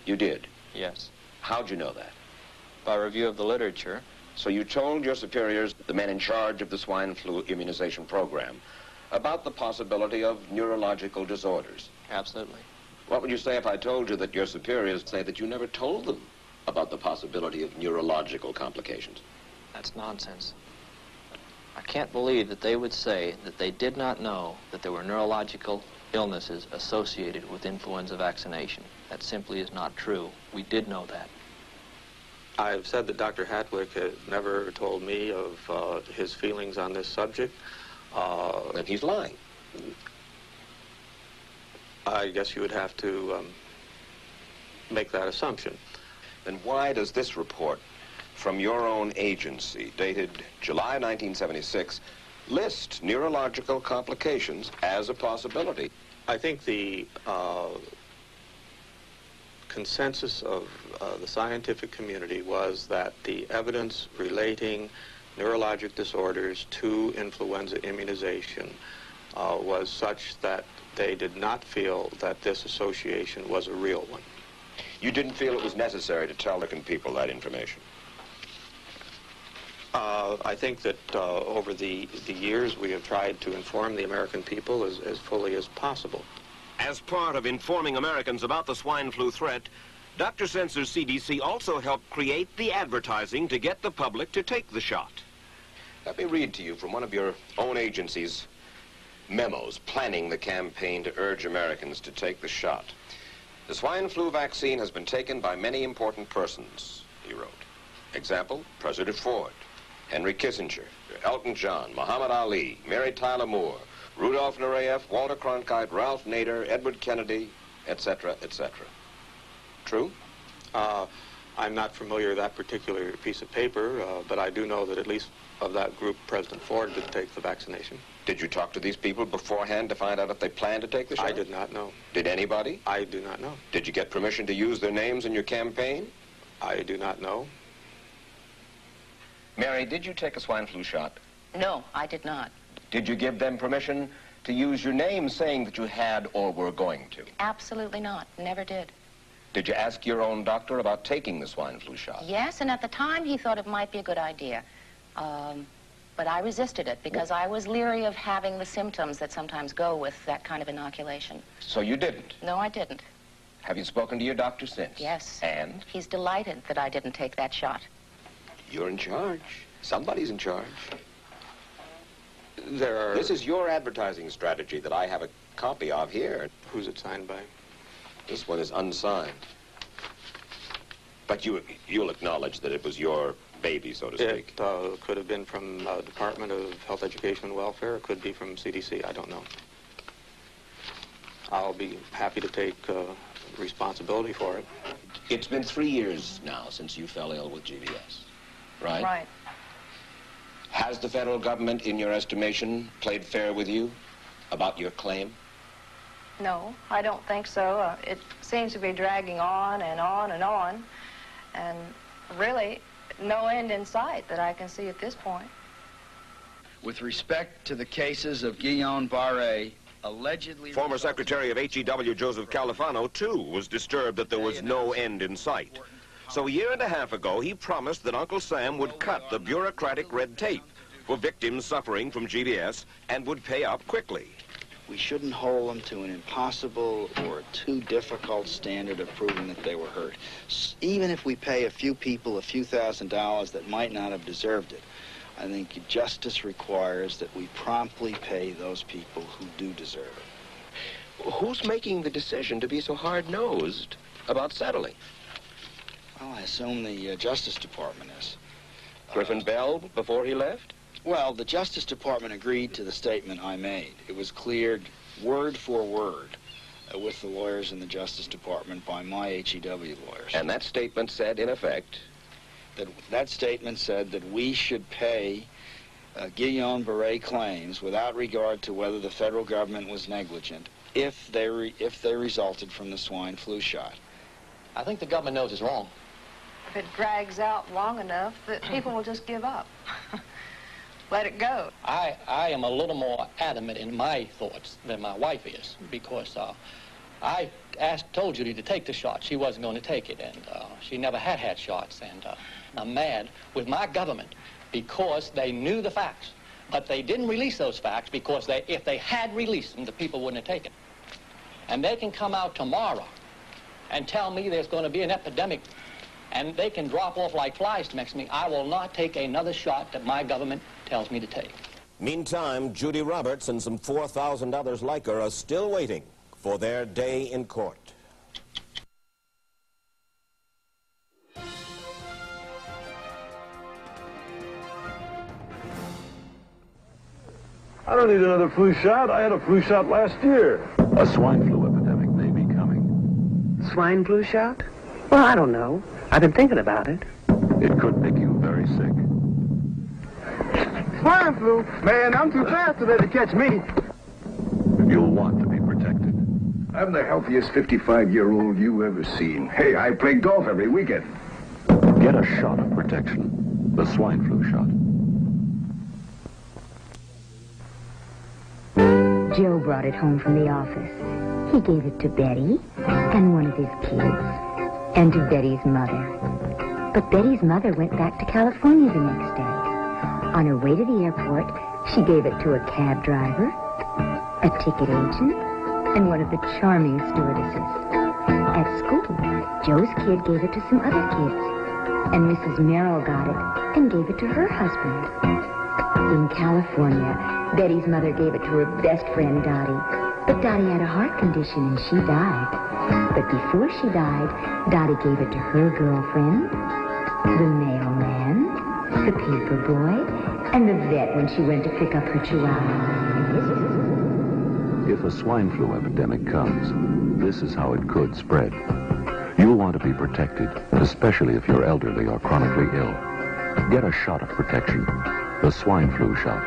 You did? Yes. How'd you know that? By review of the literature. So you told your superiors, the men in charge of the swine flu immunization program, about the possibility of neurological disorders? Absolutely. What would you say if I told you that your superiors say that you never told them about the possibility of neurological complications? That's nonsense. I can't believe that they would say that they did not know that there were neurological illnesses associated with influenza vaccination. That simply is not true. We did know that. I've said that Dr. Hatwick has never told me of his feelings on this subject. Then he's lying. I guess you would have to make that assumption. Then why does this report from your own agency, dated July 1976, list neurological complications as a possibility? I think the consensus of the scientific community was that the evidence relating neurologic disorders to influenza immunization was such that they did not feel that this association was a real one. You didn't feel it was necessary to tell American people that information? I think that over the years we have tried to inform the American people as fully as possible. As part of informing Americans about the swine flu threat, Dr. Sensor's CDC also helped create the advertising to get the public to take the shot. Let me read to you from one of your own agency's memos planning the campaign to urge Americans to take the shot. The swine flu vaccine has been taken by many important persons, he wrote. Example, President Ford, Henry Kissinger, Elton John, Muhammad Ali, Mary Tyler Moore, Rudolph Nureyev, Walter Cronkite, Ralph Nader, Edward Kennedy, etc., etc. True? I'm not familiar with that particular piece of paper, but I do know that at least of that group, President Ford did take the vaccination. Did you talk to these people beforehand to find out if they planned to take the shot? I did not know. Did anybody? I do not know. Did you get permission to use their names in your campaign? I do not know. Mary, did you take a swine flu shot? No, I did not. Did you give them permission to use your name saying that you had or were going to? Absolutely not. Never did. Did you ask your own doctor about taking the swine flu shot? Yes, and at the time he thought it might be a good idea. But I resisted it because I was leery of having the symptoms that sometimes go with that kind of inoculation. So you didn't? No, I didn't. Have you spoken to your doctor since? Yes. And? He's delighted that I didn't take that shot. You're in charge. Somebody's in charge. There are... This is your advertising strategy that I have a copy of here. Who's it signed by? This one is unsigned. But you'll acknowledge that it was your baby, so to speak. It could have been from Department of Health, Education, and Welfare. It could be from CDC. I don't know. I'll be happy to take responsibility for it. It's been 3 years now since you fell ill with GBS, right? Right. Has the federal government, in your estimation, played fair with you about your claim? No, I don't think so. It seems to be dragging on and on and on, and really no end in sight that I can see at this point. With respect to the cases of Guillain-Barré, allegedly... Former Secretary of HEW Joseph Califano, too, was disturbed that there was no end in sight. So a year and a half ago, he promised that Uncle Sam would cut the bureaucratic red tape for victims suffering from GBS and would pay up quickly. We shouldn't hold them to an impossible or too difficult standard of proving that they were hurt. Even if we pay a few people a few $1,000s that might not have deserved it, I think justice requires that we promptly pay those people who do deserve it. Who's making the decision to be so hard-nosed about settling? Well, I assume the Justice Department is. Griffin Bell before he left? Well, the Justice Department agreed to the statement I made. It was cleared word for word with the lawyers in the Justice Department by my HEW lawyers. And that statement said, in effect? That statement said that we should pay Guillain-Barré claims without regard to whether the federal government was negligent if they resulted from the swine flu shot. I think the government knows it's wrong. If it drags out long enough, that people will just give up. Let it go. I am a little more adamant in my thoughts than my wife is, because I told Judy to take the shot. She wasn't going to take it, and she never had shots. And I'm mad with my government because they knew the facts. But they didn't release those facts because if they had released them, the people wouldn't have taken it. And they can come out tomorrow and tell me there's going to be an epidemic, and they can drop off like flies next to me. I will not take another shot that my government tells me to take. Meantime, Judy Roberts and some 4,000 others like her are still waiting for their day in court. I don't need another flu shot. I had a flu shot last year. A swine flu epidemic may be coming. Swine flu shot? Well, I don't know. I've been thinking about it. It could make you very sick. Swine flu? Man, I'm too fast today to catch me. You'll want to be protected. I'm the healthiest 55-year-old you ever seen. Hey, I play golf every weekend. Get a shot of protection. The swine flu shot. Joe brought it home from the office. He gave it to Betty and one of his kids and to Betty's mother. But Betty's mother went back to California the next day. On her way to the airport, she gave it to a cab driver, a ticket agent, and one of the charming stewardesses. At school, Joe's kid gave it to some other kids, and Mrs. Merrill got it and gave it to her husband. In California, Betty's mother gave it to her best friend, Dottie. But Dottie had a heart condition and she died. But before she died, Dottie gave it to her girlfriend, the mailman, the paper boy, and the vet when she went to pick up her chihuahua. If a swine flu epidemic comes, this is how it could spread. You'll want to be protected, especially if you're elderly or chronically ill. Get a shot of protection. The swine flu shot.